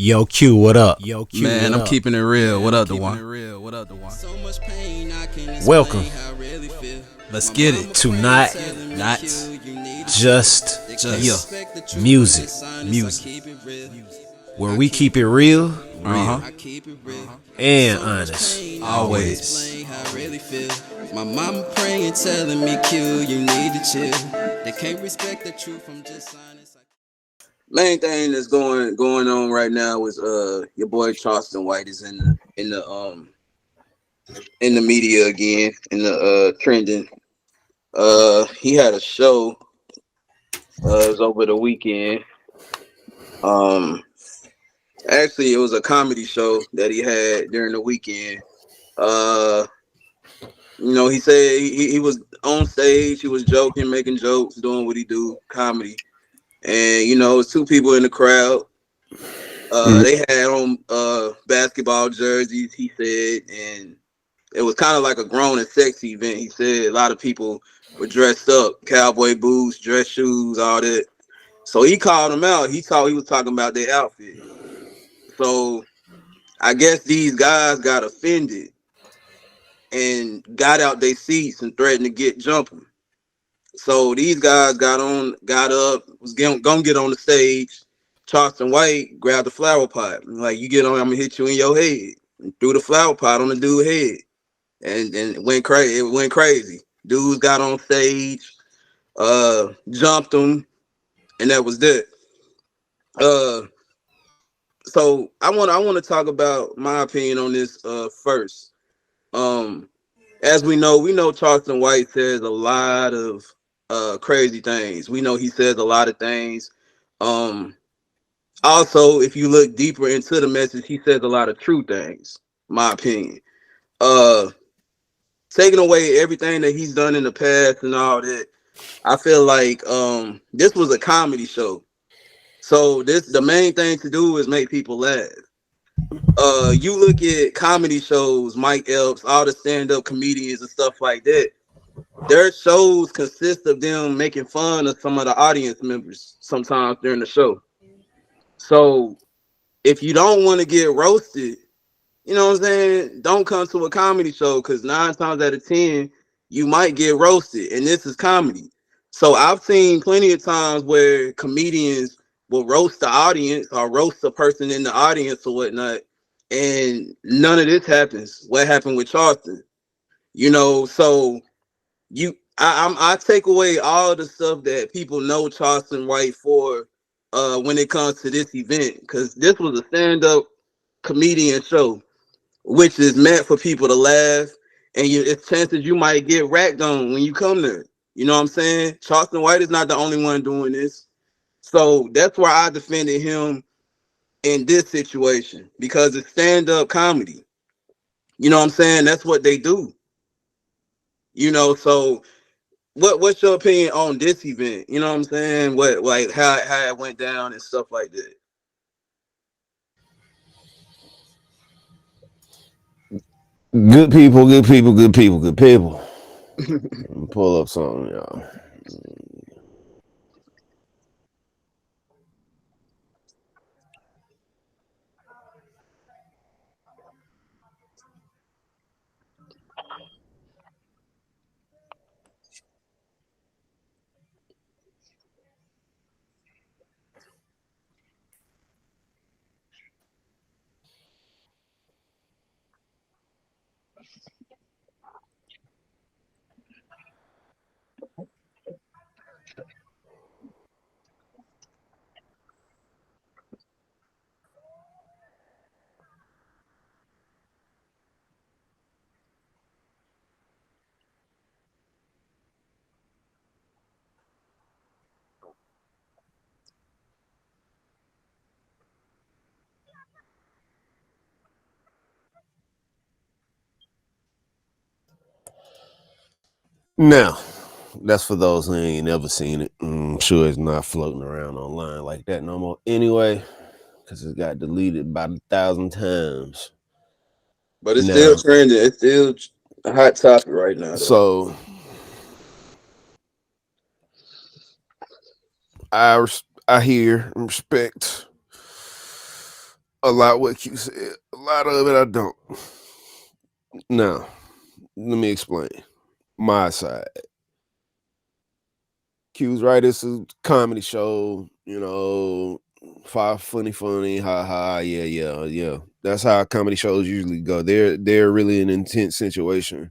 Yo, Q, what up? Yo, Q, Man, what I'm up? keeping it real. What up, Duan? Welcome Let's get it. to Not Not Just just Music, music. where we keep it real Uh huh. and honest. Always. My mama praying, telling me, Q, you need to chill. They can't respect the truth from just silence. Main thing that's going on right now is your boy Charleston White is in the media again, in the trending. He had a show it was over the weekend. Um Actually, it was a comedy show that he had during the weekend. Uh he said he was on stage, he was joking, making jokes, doing what he do, comedy. And it's two people in the crowd. They had on basketball jerseys, he said, and it was kind of like a grown and sexy event. He said a lot of people were dressed up, cowboy boots, dress shoes, all that. So he called them out. He thought he was talking about their outfit. So I guess these guys got offended and got out their seats and threatened to get jumping. So these guys got up, was gonna get on the stage. Charleston White grabbed the flower pot. Like, you get on, I'm gonna hit you in your head. And threw the flower pot on the dude's head. And it went crazy. It went crazy. Dudes got on stage, jumped them, and that was that. Uh, so I want to talk about my opinion on this first. Um, as we know Charleston White says a lot of crazy things. We know he says a lot of things. Um, Also, if you look deeper into the message, he says a lot of true things. My opinion. Uh, Taking away everything that he's done in the past and all that, I feel like this was a comedy show. So the main thing to do is make people laugh. You look at comedy shows, Mike Epps, all the stand-up comedians and stuff like that. Their shows consist of them making fun of some of the audience members sometimes during the show. So if you don't want to get roasted, you know what I'm saying, don't come to a comedy show, because 9 times out of 10 you might get roasted, and this is comedy. So I've seen plenty of times where comedians will roast the audience or roast the person in the audience or whatnot, and none of this happens. What happened with Charleston? So I take away all the stuff that people know Charleston White for when it comes to this event, because this was a stand-up comedian show, which is meant for people to laugh, and it's chances you might get racked on when you come there. You know what I'm saying? Charleston White is not the only one doing this. So that's why I defended him in this situation, because it's stand-up comedy. You know what I'm saying? That's what they do. So what's your opinion on this event? You know what I'm saying? What, like, how it went down and stuff like that. Good people, good people, good people, good people. Let me pull up something, y'all. Now, that's for those who ain't never seen it. I'm sure it's not floating around online like that no more anyway, because it got deleted about 1,000 times. But it's Now, still trending. It's still a hot topic right now, though. so I hear and respect a lot what Q said. A lot of it I don't. Now, let me explain my side. Q's right. It's a comedy show, funny, ha ha, yeah. That's how comedy shows usually go. They're really an intense situation,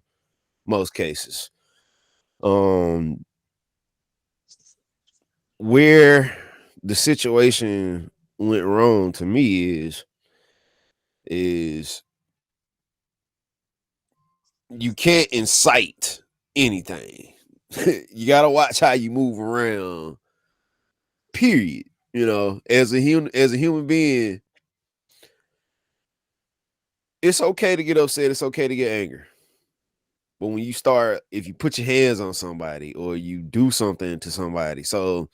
most cases. Where the situation went wrong to me is you can't incite anything. You gotta watch how you move around. Period. As a human being, it's okay to get upset. It's okay to get angry. But when you start, if you put your hands on somebody or you do something to somebody, so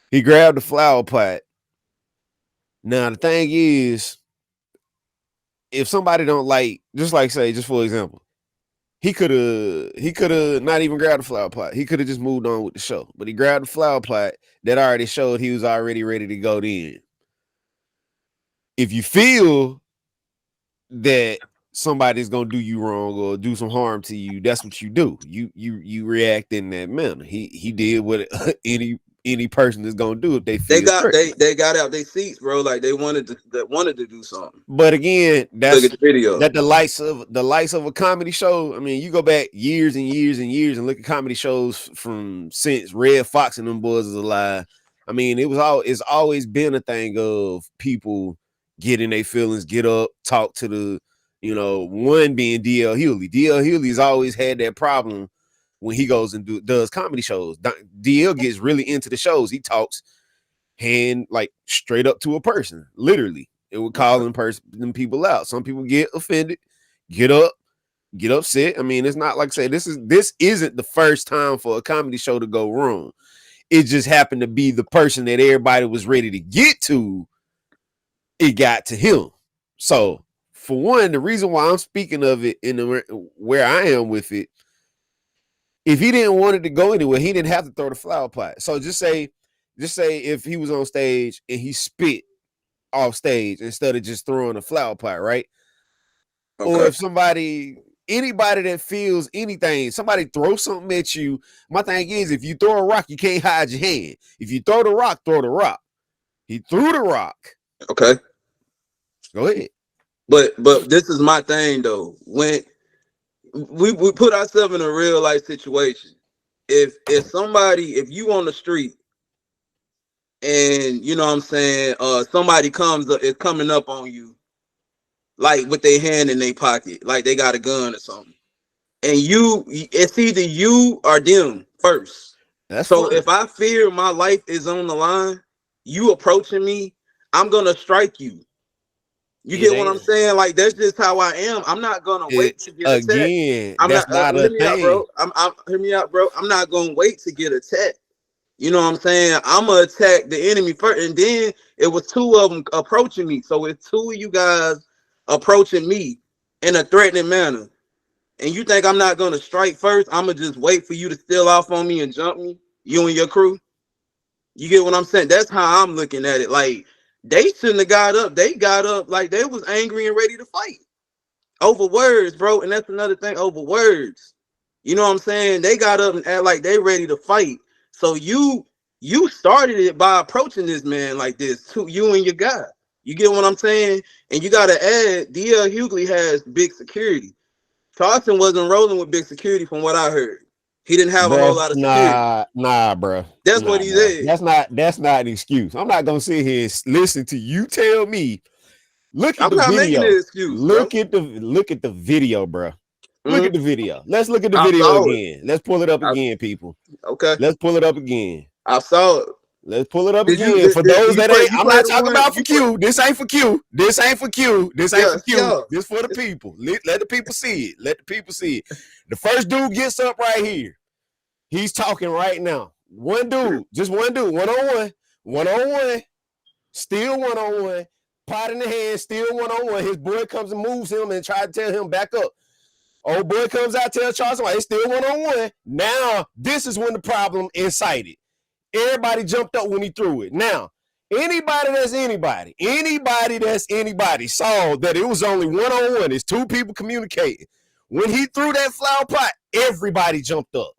he grabbed the flower pot. Now the thing is, if somebody don't like, just for example, he could have not even grabbed the flower pot. He could have just moved on with the show. But he grabbed the flower pot that already showed he was already ready to go in. If you feel that somebody's gonna do you wrong or do some harm to you, that's what you do. You react in that manner. He did what any person is gonna do if they feel they got out their seats, bro. Like they wanted to do something. But again, that's look at the video. That the lights of a comedy show. I mean, you go back years and years and years and look at comedy shows from since Red Fox and them boys is alive. I mean, it's always been a thing of people getting their feelings, get up, talk to the, one being DL Hughley. DL Hughley's always had that problem when he goes and does comedy shows. DL gets really into the shows. He talks like straight up to a person, literally. It would call them people out. Some people get offended, get upset. I mean, it's not like I say this isn't the first time for a comedy show to go wrong. It just happened to be the person that everybody was ready to get to. It got to him. So, for one, the reason why I'm speaking of it where I am with it, if he didn't want it to go anywhere, he didn't have to throw the flower pot. So just say if he was on stage and he spit off stage instead of just throwing a flower pot, right? Okay. Or if anybody that feels anything, somebody throws something at you. My thing is, if you throw a rock, you can't hide your hand. If you throw the rock, throw the rock. He threw the rock. Okay. Go ahead. But this is my thing though. When we put ourselves in a real life situation, if you on the street and somebody is coming up on you, like with their hand in their pocket, like they got a gun or something, and it's either you or them first. That's so fine. If I fear my life is on the line, you approaching me, I'm gonna strike you. You get what I'm saying? Like that's just how I am. I'm not gonna wait to get attacked. Again, that's not a thing. Hear me out, bro. I'm not gonna wait to get attacked. You know what I'm saying? I'm gonna attack the enemy first, and then it was two of them approaching me. So it's two of you guys approaching me in a threatening manner, and you think I'm not gonna strike first? I'm gonna just wait for you to steal off on me and jump me, you and your crew. You get what I'm saying? That's how I'm looking at it. Like they shouldn't have got up. They got up like they was angry and ready to fight over words, bro. And that's another thing, over words. You know what I'm saying? They got up and act like they ready to fight. So you started it by approaching this man like this, to you and your guy. You get what I'm saying? And you gotta add, DL Hughley has big security. Charleston wasn't rolling with big security from what I heard. He didn't have a whole lot of security. Nah, bro. That's what he said. That's not an excuse. I'm not gonna sit here and listen to you tell me. Look at the video. Making an excuse, look at the video, bro. Look at the video. Let's look at the video again. Let's pull it up again, people. Okay. Let's pull it up again. I saw it. Let's pull it up again. For those that ain't, I'm not talking about for Q. This ain't for Q. This ain't for Q. This ain't for Q. Yeah. This for the people. Let the people see it. Let the people see it. The first dude gets up right here. He's talking right now. One dude, just one dude, one-on-one, still one-on-one, pot in the hand, still one-on-one. His boy comes and moves him and tries to tell him back up. Old boy comes out, tells Charleston White, it's still one-on-one. Now, this is when the problem incited. Everybody jumped up when he threw it. Now, Anybody that's anybody saw that it was only one-on-one. It's two people communicating. When he threw that flower pot, everybody jumped up.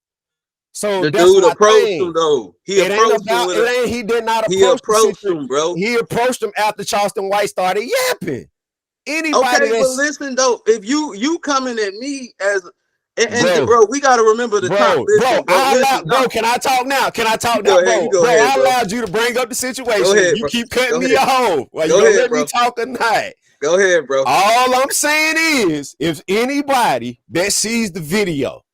So the that's dude my approached thing. him though. He It ain't approached about. him. It ain't. He did not He approach approached him, bro. He approached him after Charleston White started yapping. Anybody Okay, but that's listen though, if you coming at me as and bro, bro, we gotta remember the time. Listen, bro, can I talk now? Can I talk go now, ahead, bro? ahead, I bro. allowed you to bring up the situation. Go ahead, you bro. keep cutting Go me ahead. off. Well, Go you gonna ahead, let bro. me talk or not? Go ahead, bro. All I'm saying is, if anybody that sees the video,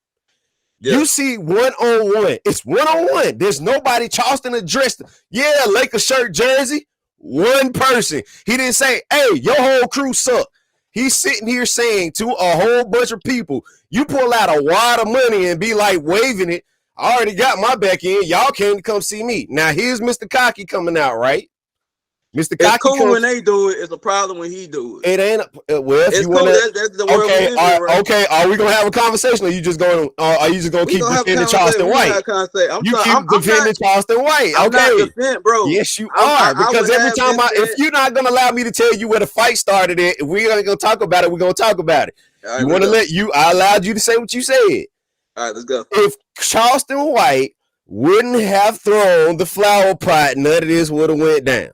Yeah. you see one-on-one. It's one-on-one. There's nobody Charleston addressed. Yeah, Lakers shirt jersey. One person. He didn't say, hey, your whole crew suck. He's sitting here saying to a whole bunch of people, you pull out a wad of money and be like waving it. I already got my back in. Y'all came to come see me. Now here's Mr. Cocky coming out, right? Mr. It's Cocky cool when they do it. It's a problem when he do it. It ain't well. If it's you cool. wanna, That's the world we live in, right? okay. Are we gonna have a conversation, or are you just going? Are you just gonna keep defending Charleston White? You keep defending Charleston White. I'm okay, not defend, bro. Yes, you are. Because every time if you're not gonna allow me to tell you where the fight started at, if we're gonna talk about it, we're gonna talk about it. Right, you want to let you? I allowed you to say what you said. All right, let's go. If Charleston White wouldn't have thrown the flower pot, none of this would have went down.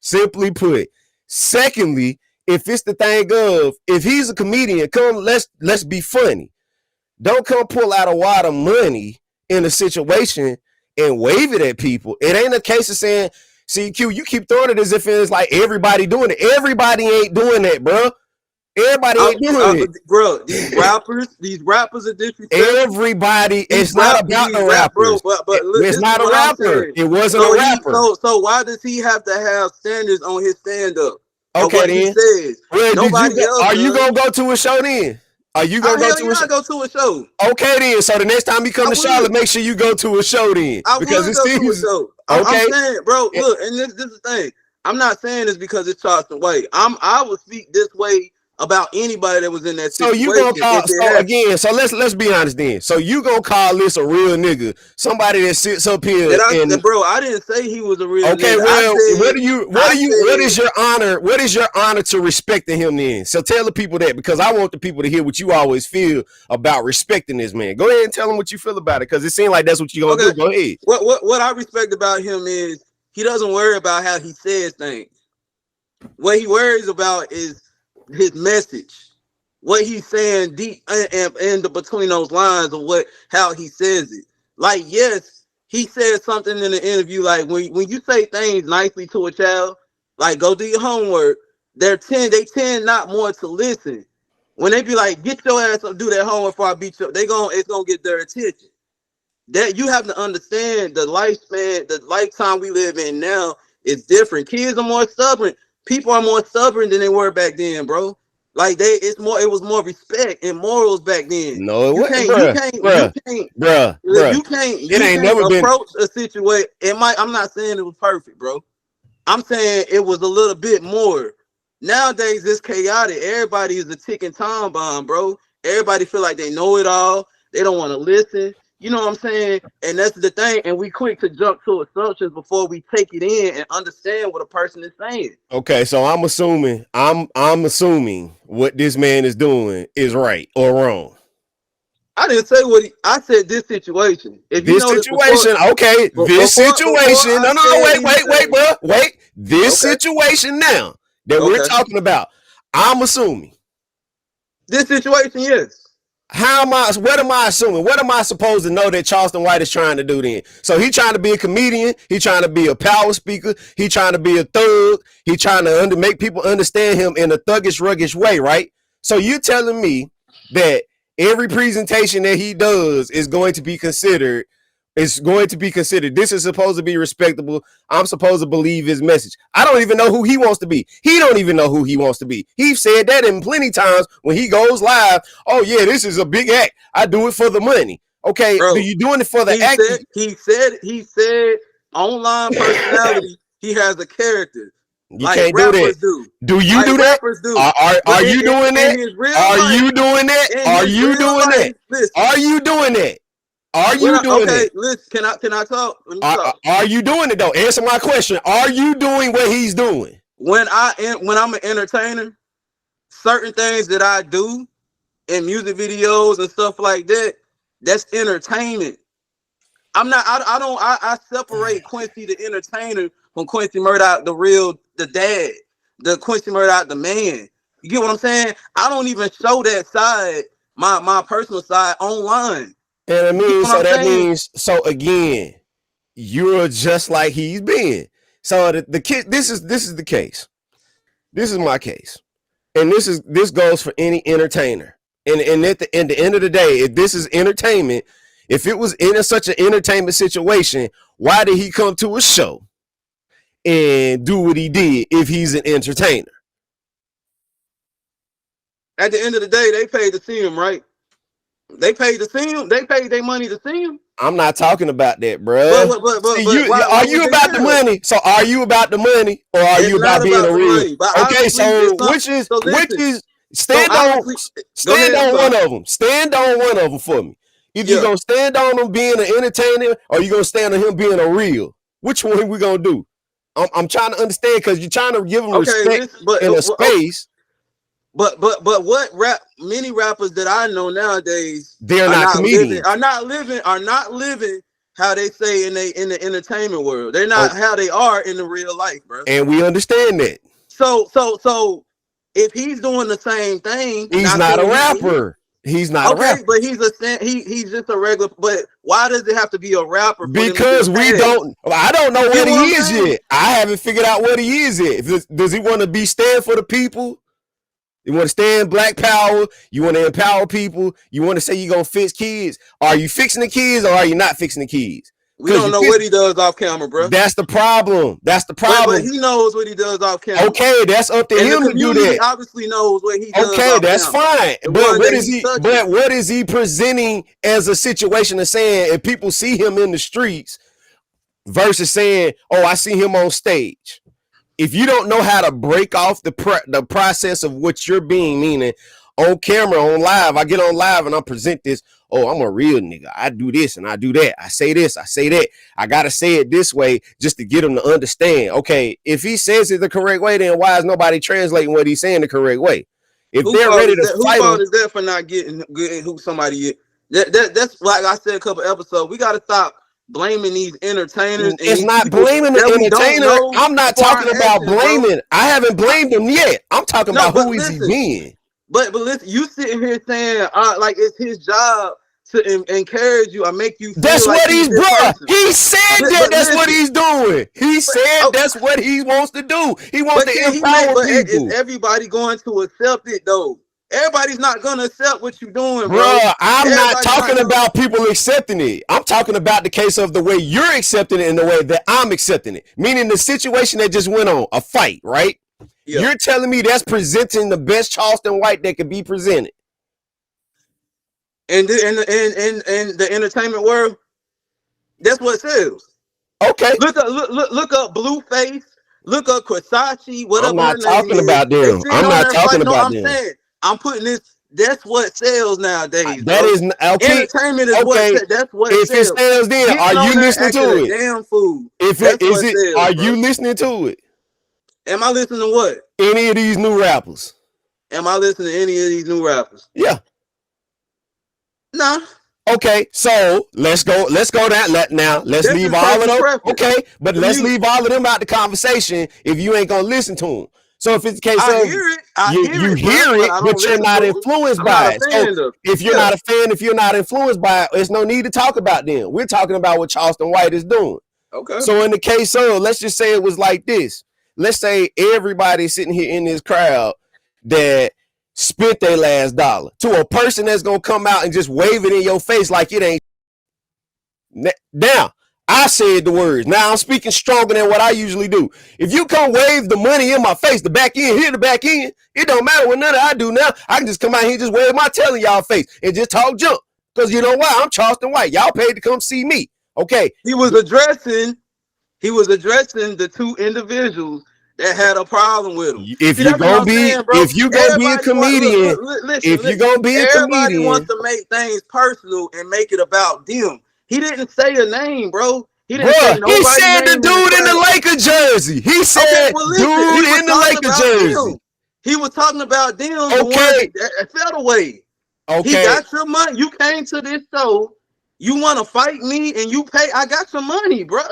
Simply put. Secondly, if it's the thing of, if he's a comedian, come, let's be funny. Don't come pull out a wad of money in a situation and wave it at people. It ain't a case of saying, CQ, you keep throwing it as if it's like everybody doing it. Everybody ain't doing that, bro. Everybody ain't doing it. Bro, these rappers are disrespectful. Everybody, it's not about the rappers. Bro, but it's not a rapper. It wasn't a rapper. So why does he have to have standards on his stand-up? Okay, then. He says? Well, are you gonna go to a show then? Are you gonna go to a show? Okay, then. So the next time you come to Charlotte, make sure you go to a show then. Because it seems okay. I'm saying, bro, look, and this is the thing. I'm not saying this because it's Charleston White. I would speak this way about anybody that was in that situation. So you gonna call so let's be honest then. So you gonna call this a real nigga, somebody that sits up here bro, I didn't say he was a real nigga. Okay, well, what is your honor? What is your honor to respecting him then? So tell the people that, because I want the people to hear what you always feel about respecting this man. Go ahead and tell them what you feel about it, because it seems like that's what you're gonna do. Go ahead. What I respect about him is he doesn't worry about how he says things. What he worries about is his message, what he's saying deep and between those lines of how he says it. Like, yes, he said something in the interview, like when you say things nicely to a child, like go do your homework, they tend not more to listen. When they be like, get your ass up, do that homework before I beat you up, it's gonna get their attention. That you have to understand, the lifespan, the lifetime we live in now is different. Kids are more stubborn. People are more stubborn than they were back then, bro. Like it was more respect and morals back then. No, it wasn't, you can't approach a situation. I'm not saying it was perfect, bro. I'm saying it was a little bit more. Nowadays, it's chaotic. Everybody is a ticking time bomb, bro. Everybody feel like they know it all. They don't want to listen. You know what I'm saying? And that's the thing. And we quick to jump to assumptions before we take it in and understand what a person is saying. Okay, so I'm assuming what this man is doing is right or wrong. I didn't say I said this situation. If you this situation, okay. This situation. Wait, bro. Wait. This situation now that we're talking about, I'm assuming. This situation, yes. What am I assuming? What am I supposed to know that Charleston White is trying to do then? So he trying to be a comedian, he trying to be a power speaker, he trying to be a thug, he trying to make people understand him in a thuggish, ruggish way, right? So you telling me that every presentation that he does is going to be considered. This is supposed to be respectable. I'm supposed to believe his message. I don't even know who he wants to be. He don't even know who he wants to be. He said that in plenty times when he goes live. Oh yeah, this is a big act. I do it for the money. Okay, bro, you doing it for the act? He said online personality. He has a character. You can't do that. Do you do that? Are you doing that? Are you doing that? Are you doing that? Are you doing that? Are you doing it? Listen, can I talk? Let me talk. Are you doing it though? Answer my question. Are you doing what he's doing? When I'm an entertainer, certain things that I do in music videos and stuff like that, that's entertainment. I separate Quincy the entertainer from Quincy Murdoch, the dad, the Quincy Murdoch, the man. You get what I'm saying? I don't even show that side, my personal side, online. And I mean, so that means, so again, you're just like he's been. So the kid, this is the case. This is my case, and this goes for any entertainer. And at the end of the day, if this is entertainment, if it was in such an entertainment situation, why did he come to a show and do what he did if he's an entertainer? At the end of the day, they paid to see him, right? They paid to see him. They paid their money to see him. I'm not talking about that, bro. Are you about the money? So are you about the money, or are you about being a real? Okay, so which is stand on one of them. Stand on one of them for me. Either you gonna stand on him being an entertainer, or you gonna stand on him being a real. Which one we gonna do? I'm trying to understand, because you're trying to give him respect in a space. But what many rappers that I know nowadays, they're not comedians. Are not living how they say in the entertainment world. They're not how they are in the real life, bro. And we understand that. So if he's doing the same thing, he's not a rapper. He's not a rapper. But he's just a regular. But why does it have to be a rapper? Because I don't know what he is yet. I haven't figured out what he is yet. Does he want to stand for the people? You want to stand Black Power? You want to empower people? You want to say you're going to fix kids? Are you fixing the kids, or are you not fixing the kids? We don't know what he does off camera, bro. That's the problem. But he knows what he does off camera. Okay, that's up to him to do that. He obviously knows what he does. Okay, that's fine. But what is he presenting as a situation of saying if people see him in the streets versus saying, oh, I see him on stage? If you don't know how to break off the process of what you're being, meaning on camera, on live, I get on live and I present this. Oh, I'm a real nigga. I do this and I do that. I say this, I say that. I got to say it this way just to get them to understand. Okay, if he says it the correct way, then why is nobody translating what he's saying the correct way? If they're ready to fight, who fault is that for not getting who somebody is? That's like I said a couple episodes. We got to stop blaming these entertainers. It's not blaming the entertainer. I'm not talking about blaming. I haven't blamed him yet. I'm talking about who is he being. But listen, you sitting here saying like it's his job to encourage you or make you feel that's like what he's brought. He said that's what he's doing. He said that's what he wants to do. He wants to empower people. Is everybody going to accept it though? Everybody's not gonna accept what you're doing, bro. I'm not talking about people accepting it. I'm talking about the case of the way you're accepting it and the way that I'm accepting it. Meaning the situation that just went on, a fight, right? Yeah. You're telling me that's presenting the best Charleston White that could be presented. And in the entertainment world, that's what sells. Okay. Look up Blueface. Look up Versace. Whatever. I'm not talking about them. I'm not talking about them. I'm putting this. That's what sells nowadays. That is okay. Entertainment is what. That's what. If it sells, then are you listening to it? Damn food. If it is it, are you listening to it? Am I listening to what? Any of these new rappers? Am I listening to any of these new rappers? Yeah. Nah. Okay, so let's go down. Let's leave all of them. Okay, but let's leave all of them out the conversation if you ain't gonna listen to them. So if it's the case of you hear it, but you're not influenced by it. So if you're not a fan, if you're not influenced by it, there's no need to talk about them. We're talking about what Charleston White is doing. Okay. So in the case of, let's just say it was like this. Let's say everybody sitting here in this crowd that spent their last dollar to a person that's gonna come out and just wave it in your face like it ain't. Now, I said the words. Now I'm speaking stronger than what I usually do. If you come wave the money in my face, the back end, here the back end, it don't matter what none of I do now. I can just come out here and just wave my tail in y'all face and just talk junk. Because you know why? I'm Charleston White. Y'all paid to come see me. Okay. He was addressing the two individuals that had a problem with him. If you're gonna be a comedian, everybody wants to make things personal and make it about them. He didn't say a name, bro. He didn't say Bruh, he nobody's said the name dude in the crowd. Laker jersey. He said Okay, well, listen, he dude was in the talking Laker about jersey. them. He was talking about them, the Okay. ones that fell away. He Okay. got your money. You came to this show. You want to fight me, and you pay. I got your money, bro.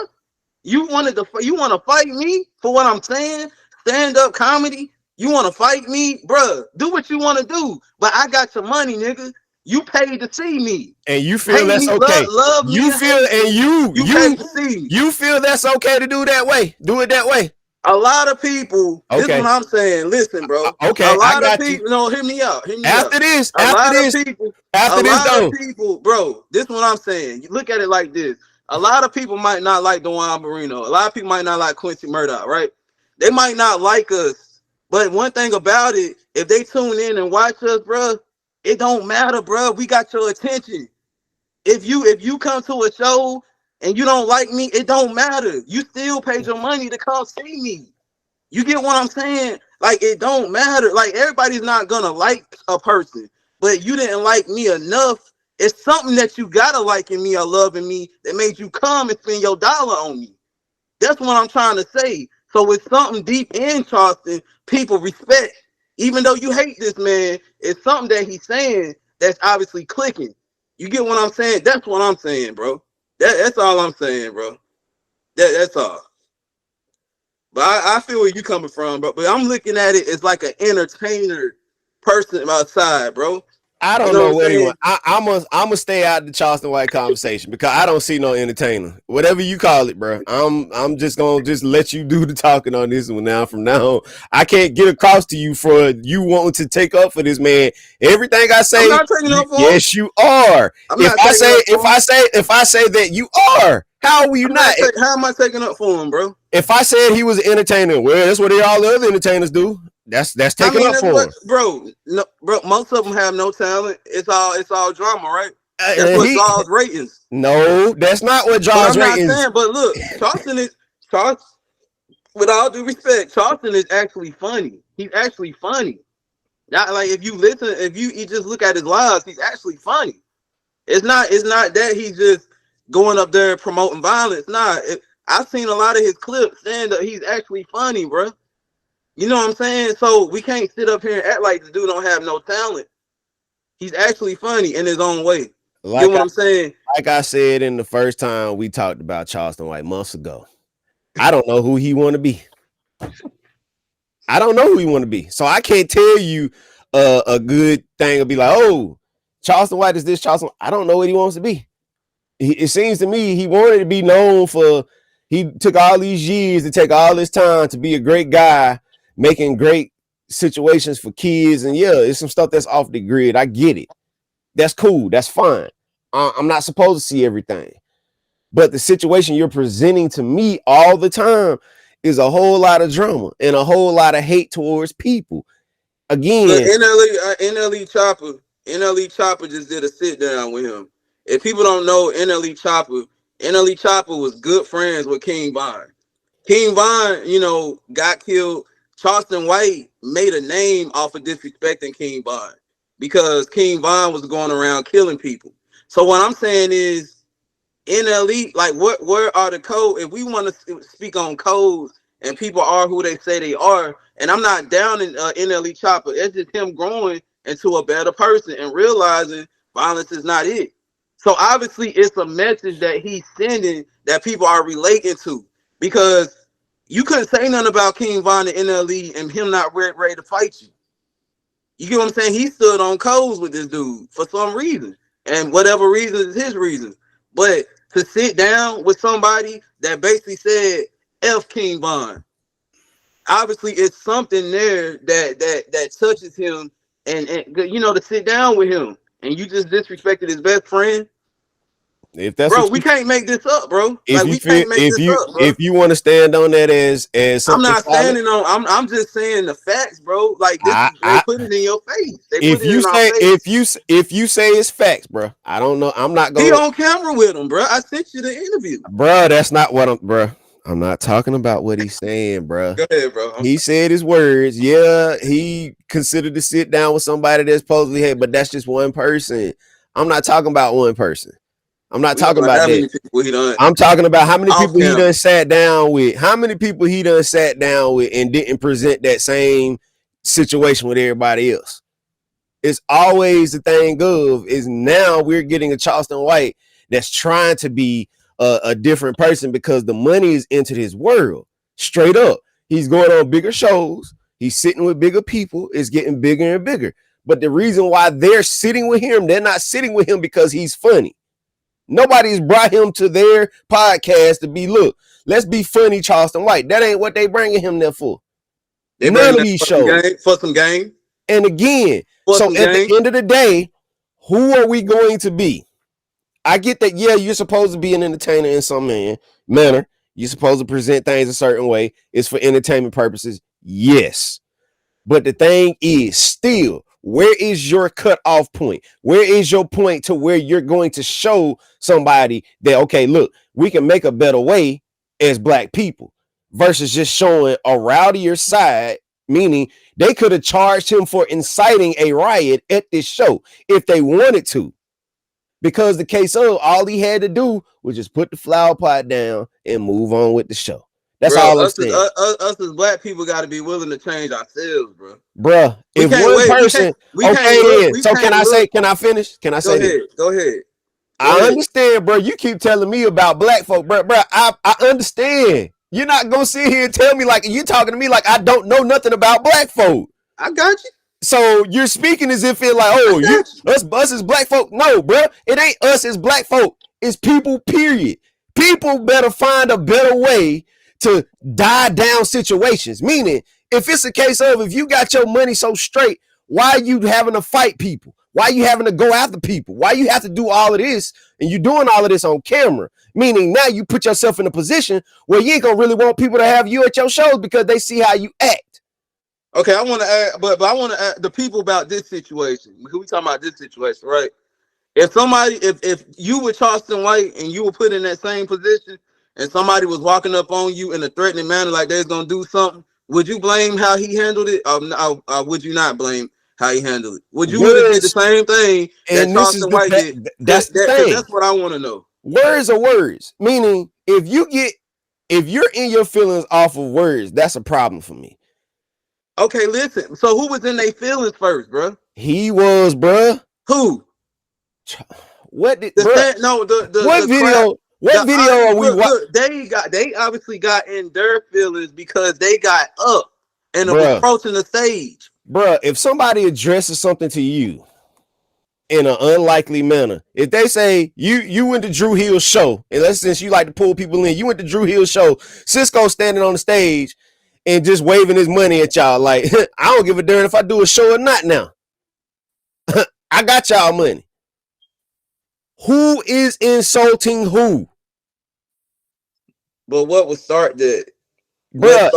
You want to fight me for what I'm saying? Stand up comedy. You want to fight me, bro? Do what you want to do, but I got your money, nigga. You paid to see me, And you feel hate that's me, okay. love me. You feel hate me. and You paid to see me. you feel that's okay to do that way. Do it that way. A lot of people. This is Okay. what I'm saying. Listen, bro. Okay, A lot I of got you. people. No, hear me out. Hear me After out. this, A lot after this, of people. after A this lot though. of people, bro. This is what I'm saying. You look at it like this. A lot of people might not like Duan Marino. A lot of people might not like Quincy Murdoch, right? They might not like us. But one thing about it, if they tune in and watch us, bro, it don't matter, bro. We got your attention. If you come to a show and you don't like me, it don't matter. You still paid your money to come see me. You get what I'm saying? Like, it don't matter. Like, everybody's not gonna like a person, but you didn't like me enough. It's something that you gotta like in me or love in me that made you come and spend your dollar on me. That's what I'm trying to say. So it's something deep in Charleston people respect. Even though you hate this man, it's something that he's saying that's obviously clicking. You get what I'm saying? That's what I'm saying, bro. That's all I'm saying, bro. That's all. But I feel where you coming from, bro. But I'm looking at it as like an entertainer person outside, bro. I don't You know know what I'm anyone. saying? I'm gonna stay out of the Charleston White conversation because I don't see no entertainer. Whatever you call it, bro. I'm just gonna let you do the talking on this one now. From now on, I can't get across to you for you wanting to take up for this man. Everything I say, I'm not taking up for him. yes, you are. I'm If not I taking say up for if I say that you are, how will you not? How am I taking up for him, bro? If I said he was an entertainer, well, that's what all the other entertainers do. That's taking up for him, bro. No, bro. Most of them have no talent. It's all drama, right? That's what draws ratings. No, that's not what draws ratings. Not saying, but look, Charleston. With all due respect, Charleston is actually funny. He's actually funny. Not like if you listen, if you just look at his lives, he's actually funny. It's not that he's just going up there promoting violence. Nah, I've seen a lot of his clips saying that he's actually funny, bro. You know what I'm saying? So we can't sit up here and act like the dude don't have no talent. He's actually funny in his own way. You know what I'm saying? Like I said in the first time we talked about Charleston White months ago, I don't know who he want to be. I don't know who he want to be. So I can't tell you a good thing will be like, oh, Charleston White is this Charleston. I don't know what he wants to be. It seems to me he wanted to be known for, he took all these years to take all this time to be a great guy, making great situations for kids. And yeah, it's some stuff that's off the grid. I get it. That's cool. That's fine. I'm not supposed to see everything. But the situation you're presenting to me all the time is a whole lot of drama and a whole lot of hate towards people. Again, look, NLE Chopper just did a sit down with him. If people don't know NLE Chopper was good friends with King Von. King Von, got killed. Charleston White made a name off of disrespecting King Von because King Von was going around killing people. So what I'm saying is, NLE, like, where are the codes? If we want to speak on codes and people are who they say they are, and I'm not down in NLE Chopper, it's just him growing into a better person and realizing violence is not it. So obviously it's a message that he's sending that people are relating to, because you couldn't say nothing about King Von and NLE and him not ready to fight you. You get what I'm saying? He stood on codes with this dude for some reason, and whatever reason is his reason. But to sit down with somebody that basically said F King Von, obviously it's something there that touches him, and to sit down with him and you just disrespected his best friend. If that's bro, we can't make this up, bro. If you want to stand on that as I'm not standing on. I'm just saying the facts, bro. Like this, they put it in your face. If you say it's facts, bro, I don't know. I'm not going. Be on camera with him, bro. I sent you the interview, bro. That's not what I'm not talking about what he's saying, bro. Go ahead, bro. He said his words. Yeah, he considered to sit down with somebody that's supposedly hate, but that's just one person. I'm not talking about one person. I'm not We talking about how that. many people he done. I'm talking about how many Off people he camera. done sat down with. How many people he done sat down with and didn't present that same situation with everybody else. It's always the thing of is now we're getting a Charleston White that's trying to be a different person because the money is entered his world. Straight up. He's going on bigger shows. He's sitting with bigger people. It's getting bigger and bigger. But the reason why they're sitting with him, they're not sitting with him because he's funny. Nobody's brought him to their podcast to be, look, let's be funny, Charleston White. That ain't what they bringing him there for. They None of these shows. For some game. And again, so at the end of the day, who are we going to be? I get that, yeah, you're supposed to be an entertainer in some manner. You're supposed to present things a certain way. It's for entertainment purposes. Yes. But the thing is still, where is your cutoff point? Where is your point to where you're going to show somebody that, okay, look, we can make a better way as black people versus just showing a rowdier side, meaning they could have charged him for inciting a riot at this show if they wanted to. Because the case of all he had to do was just put the flower pot down and move on with the show. That's all I'm saying. Us as black people got to be willing to change ourselves, bro. Bruh, if one person, okay, then. So can I say? Can I finish? Can I say? Go ahead. I understand, bro. You keep telling me about black folk, bro. I understand. You're not gonna sit here and tell me like you talking to me like I don't know nothing about black folk. I got you. So you're speaking as if it's like, oh, us as black folk. No, bro, it ain't us as black folk. It's people. Period. People better find a better way to die down situations. Meaning, if it's a case of if you got your money so straight, why are you having to fight people? Why are you having to go after people? Why you have to do all of this and you're doing all of this on camera? Meaning now you put yourself in a position where you ain't gonna really want people to have you at your shows because they see how you act. Okay, I want to add, but I want to add the people about this situation. We talking about this situation, right? If you were Charleston White and you were put in that same position, and somebody was walking up on you in a threatening manner, like they're gonna do something, would you blame how he handled it, or would you not blame how he handled it? Would you would have did the same thing that Charleston White did? That's the thing. That's what I want to know. Words are words. Meaning, if you're in your feelings off of words, that's a problem for me. Okay, listen. So who was in their feelings first, bro? He was, bro. Who? What did? What video? What video are we watching? They obviously got in their feelings because they got up and was approaching the stage. Bruh, if somebody addresses something to you in an unlikely manner, if they say you went to Drew Hill's show, and since you like to pull people in, you went to Drew Hill's show, Cisco standing on the stage and just waving his money at y'all like, I don't give a darn if I do a show or not now. I got y'all money. Who is insulting who? But what would start that? Bruh,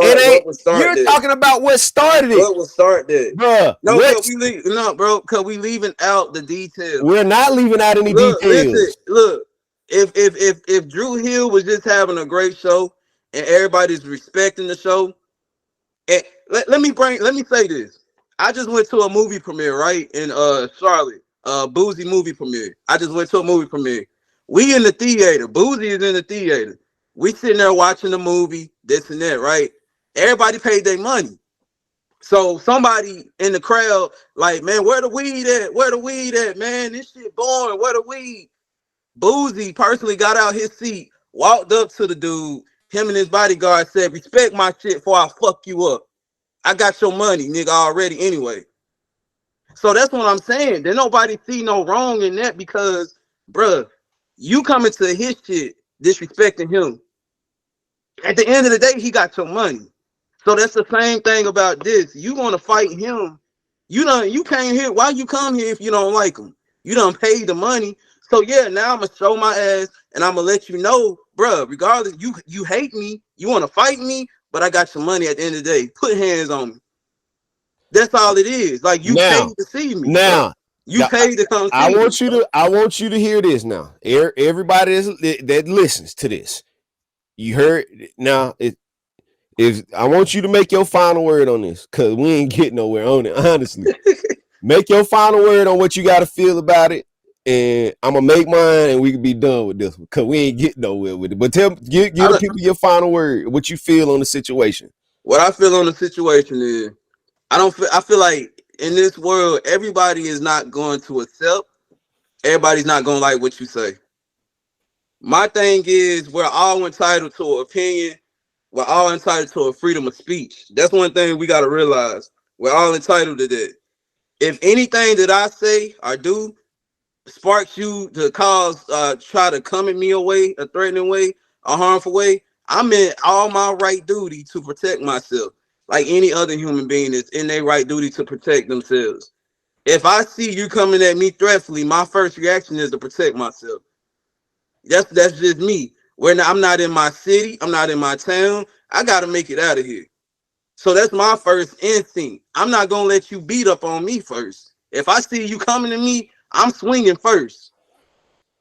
you're talking about what started it. What would start that? Bruh, because we leaving out the details. We're not leaving out any details. Look, if Drew Hill was just having a great show and everybody's respecting the show, and let me say this. I just went to a movie premiere, right, in Charlotte, Boozy movie premiere. I just went to a movie premiere. We in the theater. Boozy is in the theater. We sitting there watching the movie, this and that, right? Everybody paid their money. So somebody in the crowd, like, man, where the weed at? Where the weed at, man? This shit boring. Where the weed? Boozy personally got out his seat, walked up to the dude. Him and his bodyguard said, respect my shit before I fuck you up. I got your money, nigga, already anyway. So that's what I'm saying. There nobody see no wrong in that because, bruh, you coming to his shit, disrespecting him. At the end of the day, he got your money. So that's the same thing about this. You want to fight him. You came here. Why you come here if you don't like him? You done paid the money. So yeah, now I'm going to show my ass and I'm going to let you know, bruh, regardless, you hate me. You want to fight me, but I got your money at the end of the day. Put hands on me. That's all it is. Like you paid to see me. Now, you paid to come see me. I want you to hear this now. Everybody that listens to this. You heard now. I want you to make your final word on this because we ain't getting nowhere on it. Honestly, make your final word on what you got to feel about it. and I'm gonna make mine, and we can be done with this one because we ain't getting nowhere with it. But give the people your final word. What you feel on the situation? What I feel on the situation is, I feel like in this world, everybody is not going to accept. Everybody's not going to like what you say. My thing is, we're all entitled to an opinion. We're all entitled to a freedom of speech. That's one thing we got to realize. We're all entitled to that. If anything that I say or do sparks you to cause, try to come at me a way, a threatening way, a harmful way, I'm in all my right duty to protect myself. Like any other human being is in their right duty to protect themselves. If I see you coming at me threateningly, my first reaction is to protect myself. That's just me. I'm not in my city. I'm not in my town. I got to make it out of here. So that's my first instinct. I'm not going to let you beat up on me first. If I see you coming to me, I'm swinging first.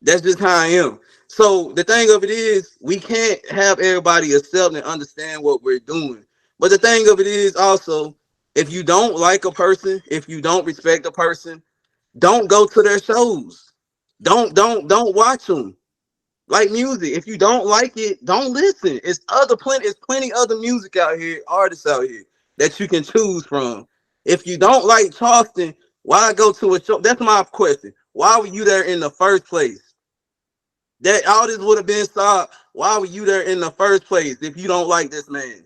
That's just how I am. So the thing of it is, we can't have everybody accept and understand what we're doing. But the thing of it is also, if you don't like a person, if you don't respect a person, don't go to their shows. Don't watch them. Like music, if you don't like it, don't listen. It's plenty other music out here, artists out here that you can choose from. If you don't like Charleston, why go to a show? That's my question. Why were you there in the first place? That all this would have been solved. Why were you there in the first place if you don't like this man?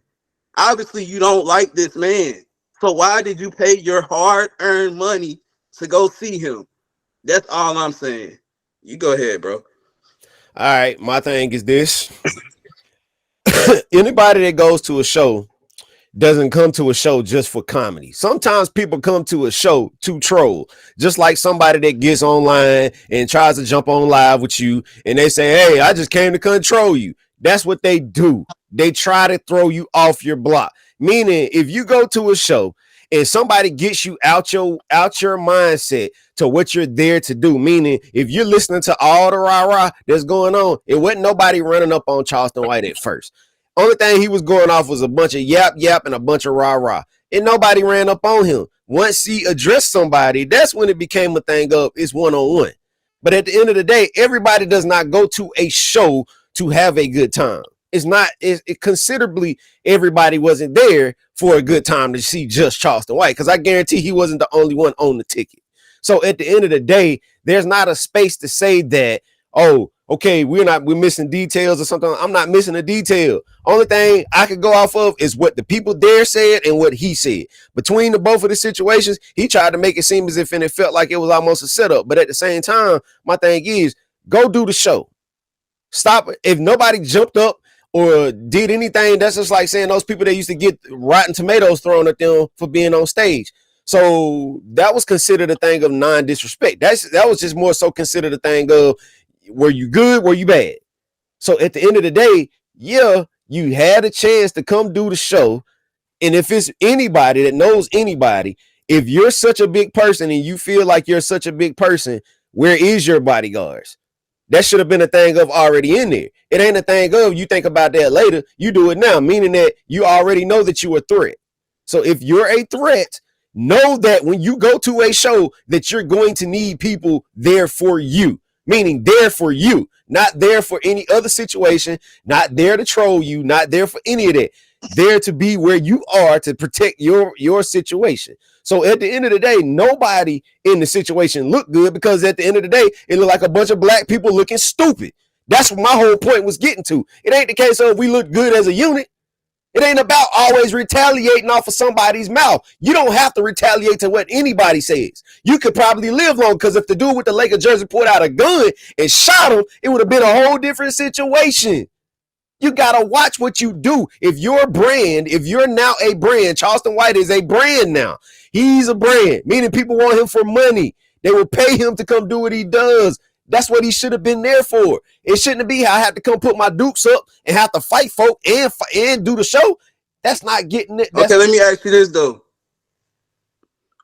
Obviously, you don't like this man. So why did you pay your hard-earned money to go see him? That's all I'm saying. You go ahead, bro. All right, my thing is this. Anybody that goes to a show doesn't come to a show just for comedy. Sometimes people come to a show to troll, just like somebody that gets online and tries to jump on live with you and they say, hey, I just came to control you. That's what they do. They try to throw you off your block. Meaning, if you go to a show and somebody gets you out your mindset to what you're there to do, meaning if you're listening to all the rah-rah that's going on, it wasn't nobody running up on Charleston White at first. Only thing he was going off was a bunch of yap and a bunch of rah-rah. And nobody ran up on him. Once he addressed somebody, that's when it became a thing of it's one-on-one. But at the end of the day, everybody does not go to a show to have a good time. It considerably everybody wasn't there for a good time to see just Charleston White, because I guarantee he wasn't the only one on the ticket. So at the end of the day, there's not a space to say that, oh, okay, we're missing details or something. I'm not missing a detail. Only thing I could go off of is what the people there said and what he said. Between the both of the situations, he tried to make it seem as if and it felt like it was almost a setup. But at the same time, my thing is, go do the show. Stop. If nobody jumped up or did anything, that's just like saying those people that used to get rotten tomatoes thrown at them for being on stage. So that was considered a thing of non-disrespect. That was just more so considered a thing of, were you good? Were you bad? So at the end of the day, yeah, you had a chance to come do the show. And if it's anybody that knows anybody, if you're such a big person and you feel like you're such a big person, where is your bodyguards? That should have been a thing of already in there. It ain't a thing of you think about that later. You do it now, meaning that you already know that you're a threat. So if you're a threat, know that when you go to a show that you're going to need people there for you, meaning there for you, not there for any other situation, not there to troll you, not there for any of that. There to be where you are to protect your situation. So at the end of the day, nobody in the situation looked good, because at the end of the day, it looked like a bunch of black people looking stupid. That's what my whole point was getting to. It ain't the case of we look good as a unit. It ain't about always retaliating off of somebody's mouth. You don't have to retaliate to what anybody says. You could probably live long, because if the dude with the Lakers jersey pulled out a gun and shot him, it would have been a whole different situation. You got to watch what you do. If you're a brand, if you're now a brand, Charleston White is a brand now. He's a brand, meaning people want him for money. They will pay him to come do what he does. That's what he should have been there for. It shouldn't be how I have to come put my dukes up and have to fight folk and do the show. That's not getting it. Okay, let me ask you this though.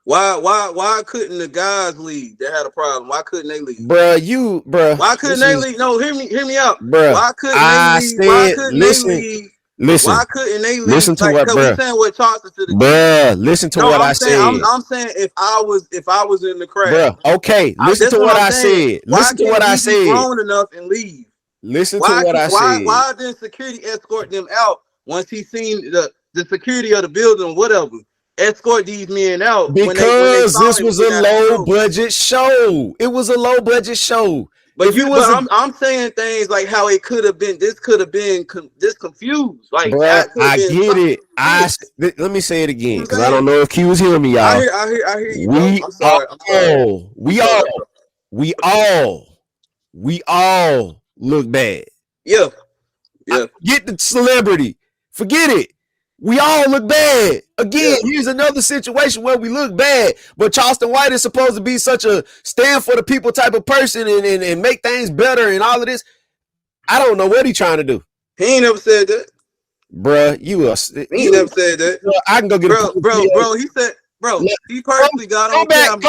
Why couldn't the guys leave that had a problem? Why couldn't they leave? Bruh. Why couldn't they leave? No, hear me out. Bruh, Why couldn't they leave? Why couldn't they leave? Listen. Why couldn't they leave? Listen to what, we saying what Charleston should have done. Bruh, listen to what I said. I'm saying if I was in the crowd. Bruh, okay. Listen to what I said. Listen to what I said. Why can't he be grown enough and leave? Listen to what I said. Why didn't security escort them out once he seen the security of the building or whatever? Escort these men out because this was a low budget show. It was a low budget show. But I'm saying things like how it could have been. This could have been this confused. Like, bruh, I get it. Let me say it again because I don't know if Q was hearing me, y'all. I hear you. We all look bad. Yeah. Get the celebrity. Forget it. We all look bad. Again, here's another situation where we look bad, but Charleston White is supposed to be such a stand for the people type of person and make things better and all of this. I don't know what he's trying to do. He ain't never said that. Bruh, he never said that. I can go get bro, he said, he personally got on camera.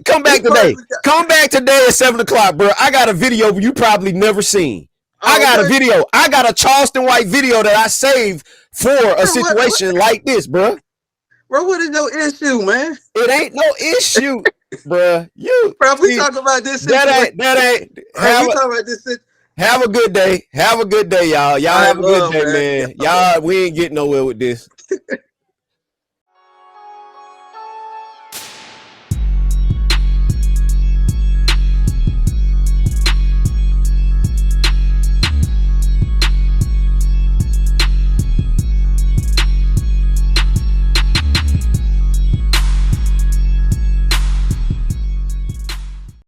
Come back today. Come back today at 7:00, bro. I got a video you probably never seen. I got a video. I got a Charleston White video that I saved for a situation like this, bro. Bro, what is your issue, man? It ain't no issue, bro. Bro, we talk about this. That ain't. Have a good day. Have a good day, y'all. Y'all have a good day, man. Y'all, we ain't getting nowhere with this.